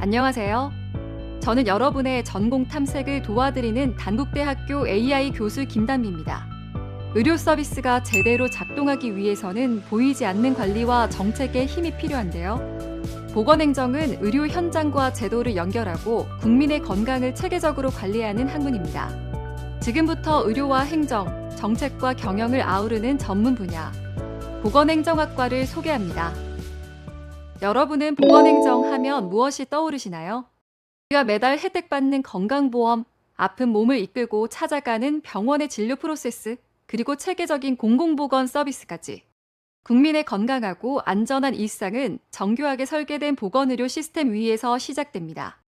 안녕하세요. 저는 여러분의 전공 탐색을 도와드리는 단국대학교 AI 교수 김단비입니다. 의료 서비스가 제대로 작동하기 위해서는 보이지 않는 관리와 정책의 힘이 필요한데요. 보건행정은 의료 현장과 제도를 연결하고 국민의 건강을 체계적으로 관리하는 학문입니다. 지금부터 의료와 행정, 정책과 경영을 아우르는 전문 분야, 보건행정학과를 소개합니다. 여러분은 보건행정 하면 무엇이 떠오르시나요? 우리가 매달 혜택받는 건강보험, 아픈 몸을 이끌고 찾아가는 병원의 진료 프로세스, 그리고 체계적인 공공보건 서비스까지. 국민의 건강하고 안전한 일상은 정교하게 설계된 보건의료 시스템 위에서 시작됩니다.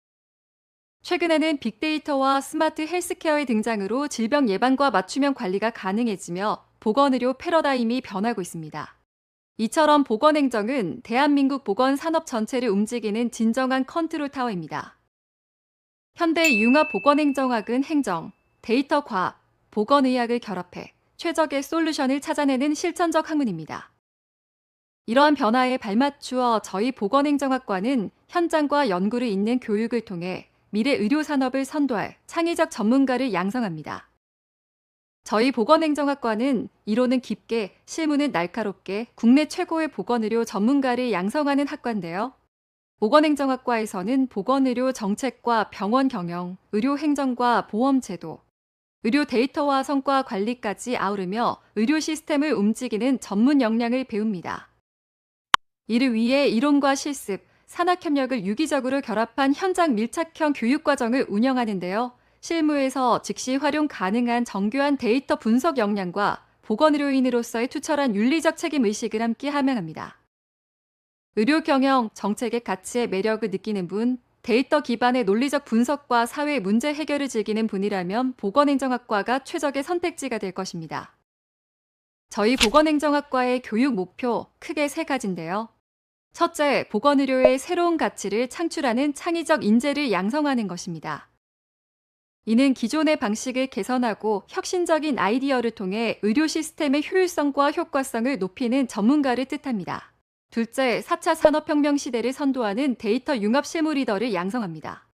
최근에는 빅데이터와 스마트 헬스케어의 등장으로 질병 예방과 맞춤형 관리가 가능해지며 보건의료 패러다임이 변하고 있습니다. 이처럼 보건행정은 대한민국 보건산업 전체를 움직이는 진정한 컨트롤 타워입니다. 현대의 융합 보건행정학은 행정, 데이터 과학, 보건의학을 결합해 최적의 솔루션을 찾아내는 실천적 학문입니다. 이러한 변화에 발맞추어 저희 보건행정학과는 현장과 연구를 잇는 교육을 통해 미래 의료산업을 선도할 창의적 전문가를 양성합니다. 저희 보건행정학과는 이론은 깊게, 실무는 날카롭게 국내 최고의 보건의료 전문가를 양성하는 학과인데요. 보건행정학과에서는 보건의료 정책과 병원 경영, 의료행정과 보험제도, 의료 데이터와 성과 관리까지 아우르며 의료 시스템을 움직이는 전문 역량을 배웁니다. 이를 위해 이론과 실습, 산학협력을 유기적으로 결합한 현장 밀착형 교육과정을 운영하는데요. 실무에서 즉시 활용 가능한 정교한 데이터 분석 역량과 보건의료인으로서의 투철한 윤리적 책임의식을 함께 함양합니다. 의료 경영, 정책의 가치의 매력을 느끼는 분, 데이터 기반의 논리적 분석과 사회 문제 해결을 즐기는 분이라면 보건행정학과가 최적의 선택지가 될 것입니다. 저희 보건행정학과의 교육 목표 크게 세 가지인데요. 첫째, 보건의료의 새로운 가치를 창출하는 창의적 인재를 양성하는 것입니다. 이는 기존의 방식을 개선하고 혁신적인 아이디어를 통해 의료 시스템의 효율성과 효과성을 높이는 전문가를 뜻합니다. 둘째, 4차 산업혁명 시대를 선도하는 데이터 융합 실무 리더를 양성합니다.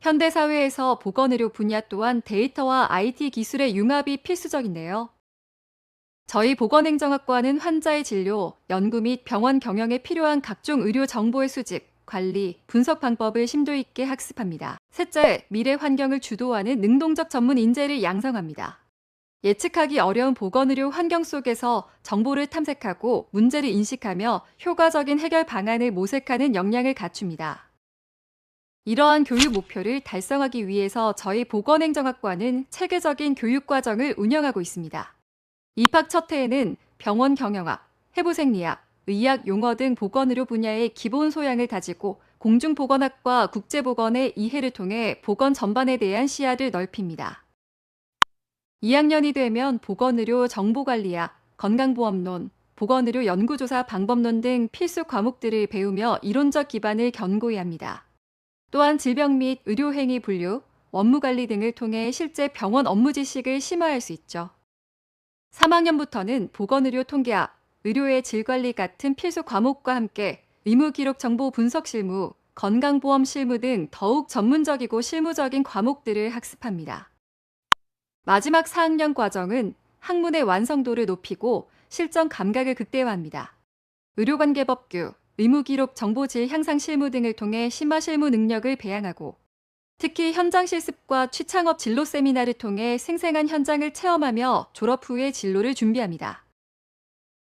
현대사회에서 보건의료 분야 또한 데이터와 IT 기술의 융합이 필수적인데요. 저희 보건행정학과는 환자의 진료, 연구 및 병원 경영에 필요한 각종 의료 정보의 수집, 관리, 분석 방법을 심도 있게 학습합니다. 셋째, 미래 환경을 주도하는 능동적 전문 인재를 양성합니다. 예측하기 어려운 보건의료 환경 속에서 정보를 탐색하고 문제를 인식하며 효과적인 해결 방안을 모색하는 역량을 갖춥니다. 이러한 교육 목표를 달성하기 위해서 저희 보건행정학과는 체계적인 교육과정을 운영하고 있습니다. 입학 첫 해에는 병원 경영학, 해부생리학, 의학 용어 등 보건의료 분야의 기본 소양을 다지고 공중보건학과 국제보건의 이해를 통해 보건 전반에 대한 시야를 넓힙니다. 2학년이 되면 보건의료 정보관리학, 건강보험론, 보건의료 연구조사 방법론 등 필수 과목들을 배우며 이론적 기반을 견고히 합니다. 또한 질병 및 의료행위 분류, 원무관리 등을 통해 실제 병원 업무 지식을 심화할 수 있죠. 3학년부터는 보건의료 통계학, 의료의 질관리 같은 필수 과목과 함께 의무기록 정보 분석 실무, 건강보험 실무 등 더욱 전문적이고 실무적인 과목들을 학습합니다. 마지막 4학년 과정은 학문의 완성도를 높이고 실전 감각을 극대화합니다. 의료관계법규, 의무기록 정보질 향상 실무 등을 통해 심화 실무 능력을 배양하고 특히 현장 실습과 취창업 진로 세미나를 통해 생생한 현장을 체험하며 졸업 후에 진로를 준비합니다.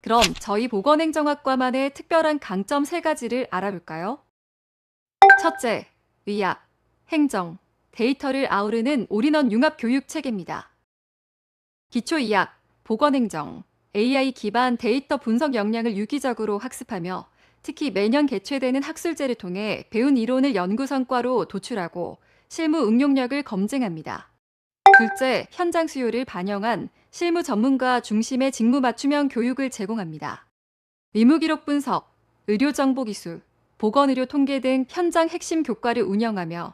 그럼 저희 보건행정학과만의 특별한 강점 3가지를 알아볼까요? 첫째, 의학, 행정, 데이터를 아우르는 올인원 융합 교육 체계입니다. 기초의학, 보건행정, AI 기반 데이터 분석 역량을 유기적으로 학습하며 특히 매년 개최되는 학술제를 통해 배운 이론을 연구 성과로 도출하고 실무 응용력을 검증합니다. 둘째, 현장 수요를 반영한 실무 전문가 중심의 직무 맞춤형 교육을 제공합니다. 의무기록 분석, 의료정보기술, 보건의료 통계 등 현장 핵심 교과를 운영하며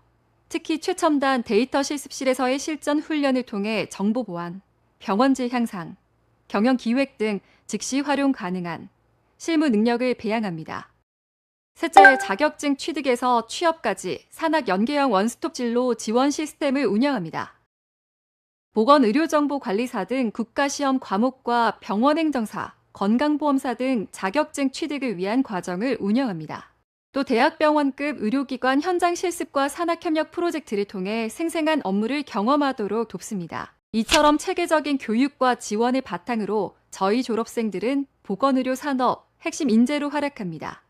특히 최첨단 데이터 실습실에서의 실전 훈련을 통해 정보 보안, 병원질 향상, 경영 기획 등 즉시 활용 가능한 실무 능력을 배양합니다. 셋째, 자격증 취득에서 취업까지 산학 연계형 원스톱 진로 지원 시스템을 운영합니다. 보건의료정보관리사 등 국가시험 과목과 병원행정사, 건강보험사 등 자격증 취득을 위한 과정을 운영합니다. 또 대학병원급 의료기관 현장 실습과 산학협력 프로젝트를 통해 생생한 업무를 경험하도록 돕습니다. 이처럼 체계적인 교육과 지원을 바탕으로 저희 졸업생들은 보건의료 산업 핵심 인재로 활약합니다.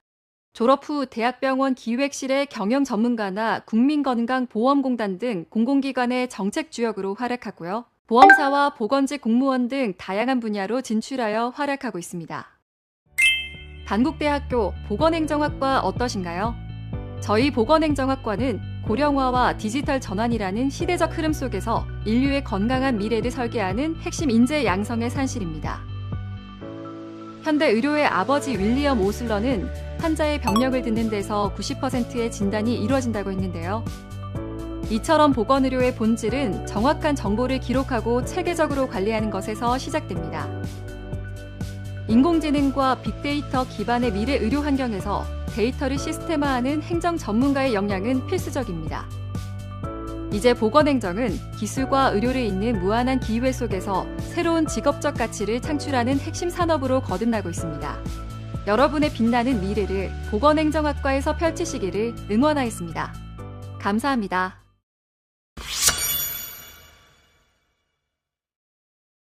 졸업 후 대학병원 기획실의 경영 전문가나 국민건강보험공단 등 공공기관의 정책 주역으로 활약하고요. 보험사와 보건직 공무원 등 다양한 분야로 진출하여 활약하고 있습니다. 단국대학교 보건행정학과 어떠신가요? 저희 보건행정학과는 고령화와 디지털 전환이라는 시대적 흐름 속에서 인류의 건강한 미래를 설계하는 핵심 인재 양성의 산실입니다. 현대 의료의 아버지 윌리엄 오슬러는 환자의 병력을 듣는 데서 90%의 진단이 이루어진다고 했는데요. 이처럼 보건의료의 본질은 정확한 정보를 기록하고 체계적으로 관리하는 것에서 시작됩니다. 인공지능과 빅데이터 기반의 미래 의료 환경에서 데이터를 시스템화하는 행정 전문가의 역량은 필수적입니다. 이제 보건행정은 기술과 의료를 잇는 무한한 기회 속에서 새로운 직업적 가치를 창출하는 핵심 산업으로 거듭나고 있습니다. 여러분의 빛나는 미래를 보건행정학과에서 펼치시기를 응원하겠습니다. 감사합니다.